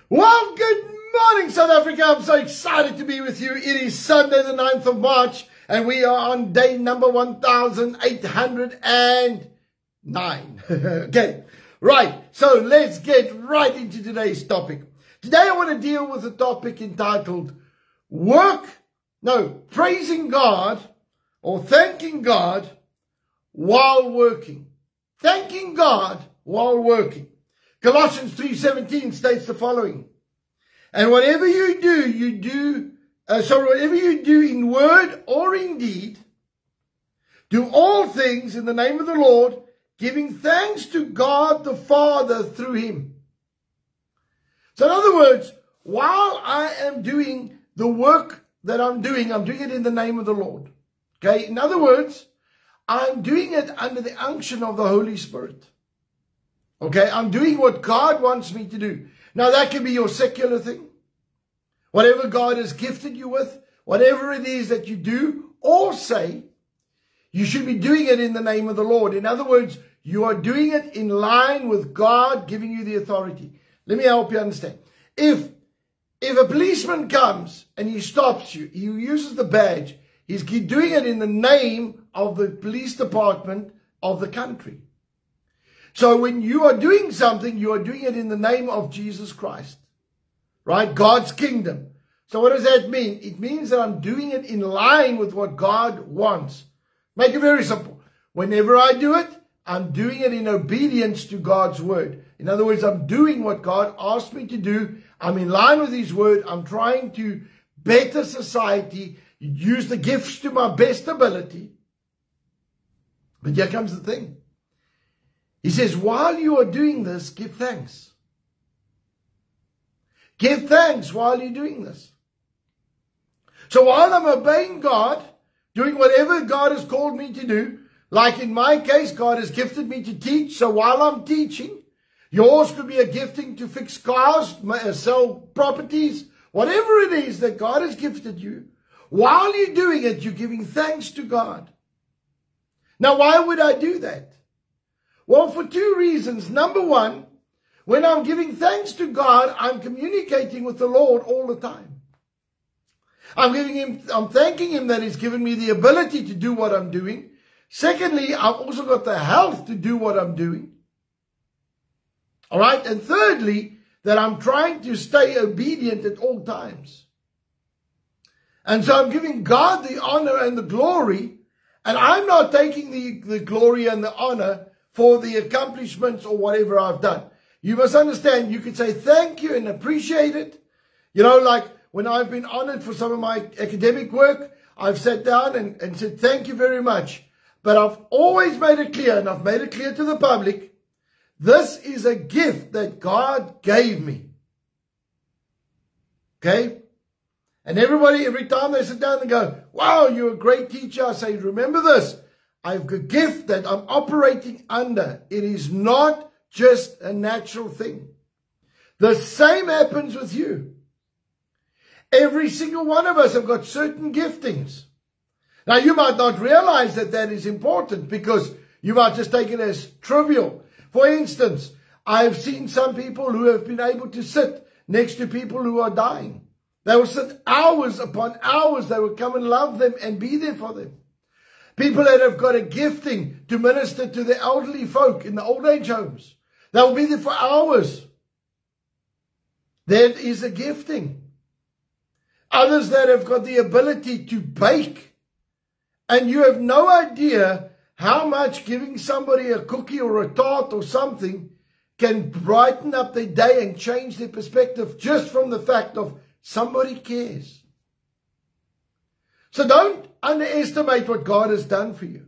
Well, good morning, South Africa. I'm so excited to be with you. It is Sunday, the 9th of March, and we are on day number 1809. Okay, right. So let's get right into today's topic. Today I want to deal with a topic entitled praising God or thanking God while working. Thanking God while working. Colossians 3:17 states the following. And whatever you do, whatever you do in word or in deed, do all things in the name of the Lord, giving thanks to God the Father through him. So in other words, while I am doing the work that I'm doing it in the name of the Lord. Okay, in other words, I'm doing it under the unction of the Holy Spirit. Okay, I'm doing what God wants me to do. Now that can be your secular thing. Whatever God has gifted you with, whatever it is that you do or say, you should be doing it in the name of the Lord. In other words, you are doing it in line with God giving you the authority. Let me help you understand. If a policeman comes and he stops you, he uses the badge, he's doing it in the name of the police department of the country. So when you are doing something, you are doing it in the name of Jesus Christ. Right? God's kingdom. So what does that mean? It means that I'm doing it in line with what God wants. Make it very simple. Whenever I do it, I'm doing it in obedience to God's word. In other words, I'm doing what God asked me to do. I'm in line with his word. I'm trying to better society, use the gifts to my best ability. But here comes the thing. He says, while you are doing this, give thanks. Give thanks while you're doing this. So while I'm obeying God, doing whatever God has called me to do, like in my case, God has gifted me to teach. So while I'm teaching, yours could be a gifting to fix cars, sell properties, whatever it is that God has gifted you. While you're doing it, you're giving thanks to God. Now, why would I do that? Well, for two reasons. Number one, when I'm giving thanks to God, I'm communicating with the Lord all the time. I'm thanking him that he's given me the ability to do what I'm doing. Secondly, I've also got the health to do what I'm doing. All right. And thirdly, that I'm trying to stay obedient at all times. And so I'm giving God the honor and the glory. And I'm not taking the glory and the honor for the accomplishments or whatever I've done. You must understand, you could say thank you and appreciate it. You know, like when I've been honored for some of my academic work, I've sat down and said thank you very much. But I've always made it clear, and I've made it clear to the public, this is a gift that God gave me. Okay? And everybody, every time they sit down and go, wow, you're a great teacher, I say, remember this. I've got a gift that I'm operating under. It is not just a natural thing. The same happens with you. Every single one of us have got certain giftings. Now, you might not realize that that is important because you might just take it as trivial. For instance, I've seen some people who have been able to sit next to people who are dying. They will sit hours upon hours. They will come and love them and be there for them. People that have got a gifting to minister to the elderly folk in the old age homes. They'll be there for hours. That is a gifting. Others that have got the ability to bake. And you have no idea how much giving somebody a cookie or a tart or something can brighten up their day and change their perspective just from the fact of somebody cares. So don't underestimate what God has done for you.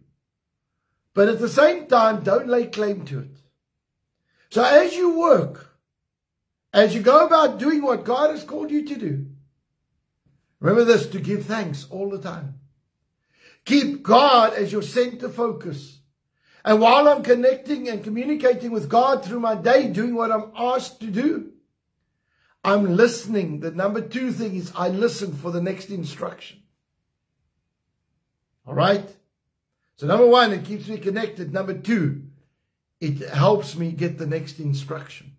But at the same time, don't lay claim to it. So as you work, as you go about doing what God has called you to do, remember this, to give thanks all the time. Keep God as your center focus. And while I'm connecting and communicating with God through my day, doing what I'm asked to do, I'm listening. The number two thing is I listen for the next instruction. All right? So number one, it keeps me connected. Number two, it helps me get the next instruction.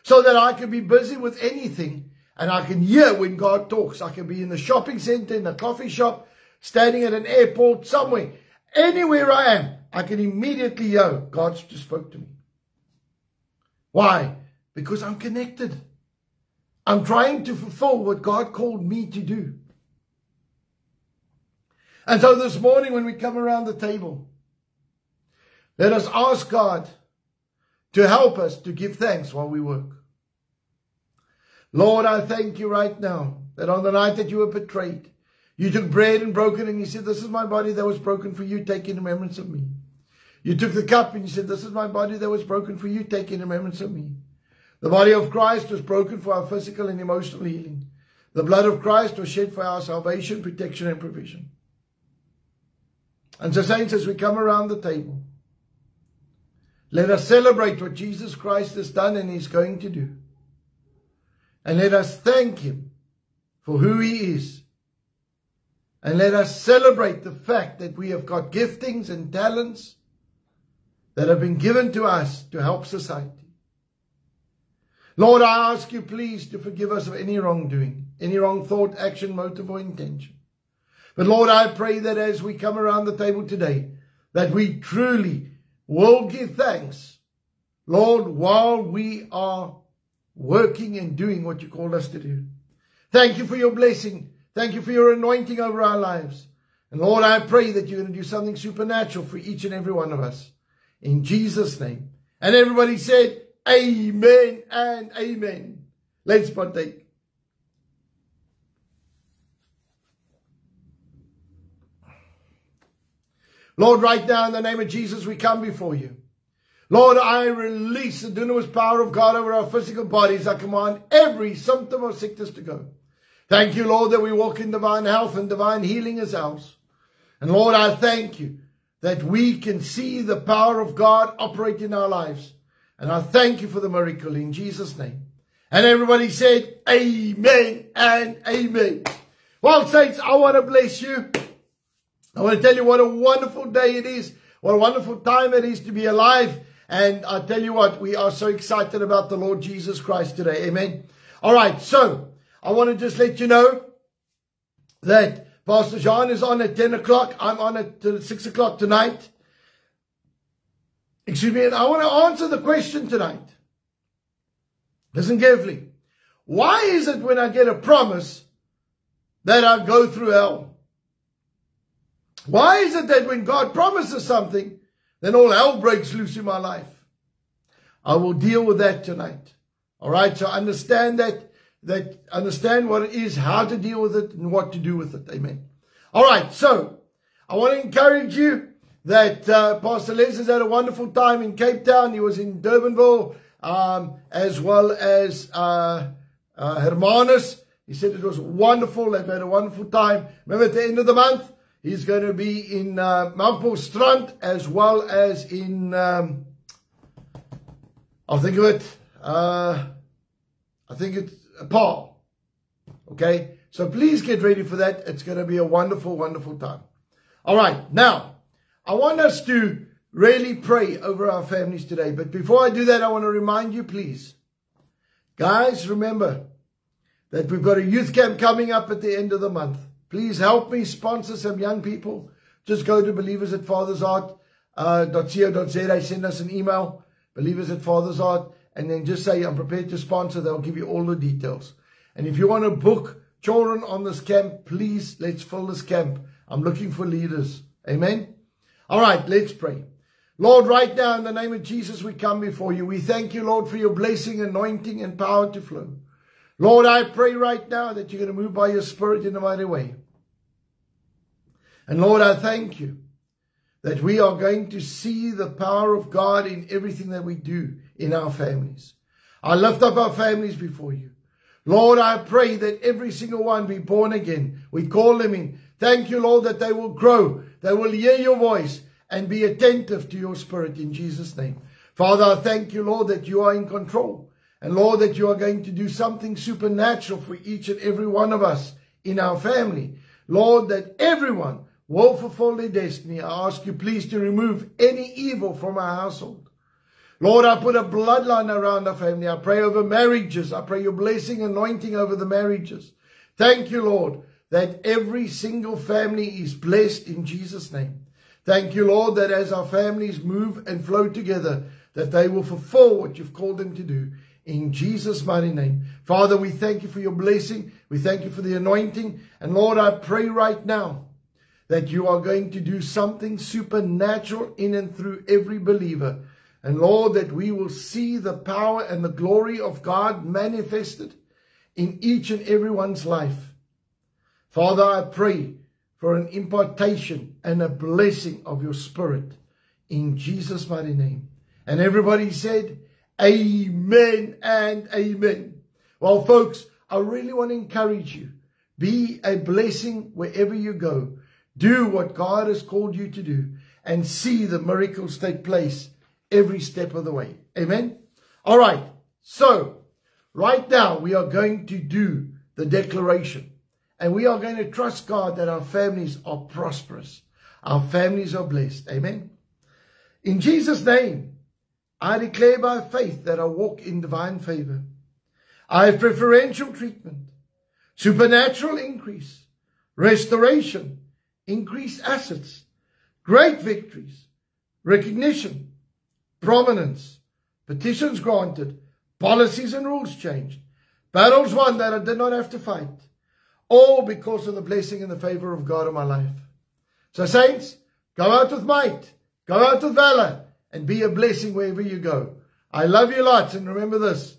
so that I can be busy with anything and I can hear when God talks. I can be in the shopping center, in a coffee shop, standing at an airport, somewhere. Anywhere I am, I can immediately hear God just spoke to me. Why? Because I'm connected. I'm trying to fulfill what God called me to do. And so this morning when we come around the table, let us ask God to help us to give thanks while we work. Lord, I thank you right now that on the night that you were betrayed, you took bread and broke it and you said, this is my body that was broken for you, take in remembrance of me. You took the cup and you said, this is my body that was broken for you, take in remembrance of me. The body of Christ was broken for our physical and emotional healing. The blood of Christ was shed for our salvation, protection, and provision. And so, saints, as we come around the table, let us celebrate what Jesus Christ has done and is going to do. And let us thank him for who he is. And let us celebrate the fact that we have got giftings and talents that have been given to us to help society. Lord, I ask you please to forgive us of any wrongdoing, any wrong thought, action, motive, or intention. But Lord, I pray that as we come around the table today, that we truly will give thanks, Lord, while we are working and doing what you called us to do. Thank you for your blessing. Thank you for your anointing over our lives. And Lord, I pray that you're going to do something supernatural for each and every one of us. In Jesus' name. And everybody said, amen and amen. Let's partake. Lord, right now in the name of Jesus, we come before you. Lord, I release the dunamis power of God over our physical bodies. I command every symptom of sickness to go. Thank you, Lord, that we walk in divine health and divine healing as ours. And Lord, I thank you that we can see the power of God operate in our lives. And I thank you for the miracle in Jesus' name. And everybody said, amen and amen. Well, saints, I want to bless you. I want to tell you what a wonderful day it is. What a wonderful time it is to be alive. And I tell you what, we are so excited about the Lord Jesus Christ today. Amen. All right. So I want to just let you know that Pastor John is on at 10 o'clock. I'm on at 6 o'clock tonight. Excuse me. And I want to answer the question tonight. Listen carefully. Why is it when I get a promise that I go through hell? Why is it that when God promises something, then all hell breaks loose in my life? I will deal with that tonight. All right. So understand understand what it is, how to deal with it, and what to do with it. Amen. All right. So I want to encourage you that Pastor Les has had a wonderful time in Cape Town. He was in Durbanville, as well as Hermanus. He said it was wonderful. They've had a wonderful time. Remember, at the end of the month, he's going to be in Melkbosstrand, as well as in, I'll think of it, I think it's Paul. Okay, so please get ready for that. It's going to be a wonderful, wonderful time. All right, now, I want us to really pray over our families today. But before I do that, I want to remind you, please, guys, remember that we've got a youth camp coming up at the end of the month. Please help me sponsor some young people. Just go to believers@fathersheart.co.za. Send us an email, believers@fathersheart, and then just say, I'm prepared to sponsor. They'll give you all the details. And if you want to book children on this camp, please, let's fill this camp. I'm looking for leaders. Amen. All right, let's pray. Lord, right now in the name of Jesus, we come before you. We thank you, Lord, for your blessing, anointing, and power to flow. Lord, I pray right now that you're going to move by your Spirit in a mighty way. And Lord, I thank you that we are going to see the power of God in everything that we do in our families. I lift up our families before you. Lord, I pray that every single one be born again. We call them in. Thank you, Lord, that they will grow. They will hear your voice and be attentive to your Spirit in Jesus' name. Father, I thank you, Lord, that you are in control. And Lord, that you are going to do something supernatural for each and every one of us in our family. Lord, that everyone will fulfill their destiny. I ask you please to remove any evil from our household. Lord, I put a bloodline around our family. I pray over marriages. I pray your blessing, anointing over the marriages. Thank you, Lord, that every single family is blessed in Jesus' name. Thank you, Lord, that as our families move and flow together, that they will fulfill what you've called them to do. In Jesus' mighty name. Father, we thank you for your blessing. We thank you for the anointing. And Lord, I pray right now that you are going to do something supernatural in and through every believer. And Lord, that we will see the power and the glory of God manifested in each and everyone's life. Father, I pray for an impartation and a blessing of your Spirit in Jesus' mighty name. And everybody said, amen and amen. Well, folks, I really want to encourage you. Be a blessing wherever you go. Do what God has called you to do and see the miracles take place every step of the way. Amen. All right. So right now we are going to do the declaration, and we are going to trust God that our families are prosperous. Our families are blessed. Amen. In Jesus' name, I declare by faith that I walk in divine favor. I have preferential treatment, supernatural increase, restoration, increased assets, great victories, recognition, prominence, petitions granted, policies and rules changed, battles won that I did not have to fight, all because of the blessing and the favor of God in my life. So saints, go out with might, go out with valor, and be a blessing wherever you go. I love you lots, and remember this,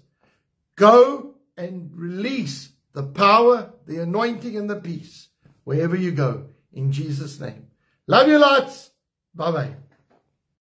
go and release the power, the anointing, and the peace wherever you go, in Jesus' name. Love you lots. Bye-bye.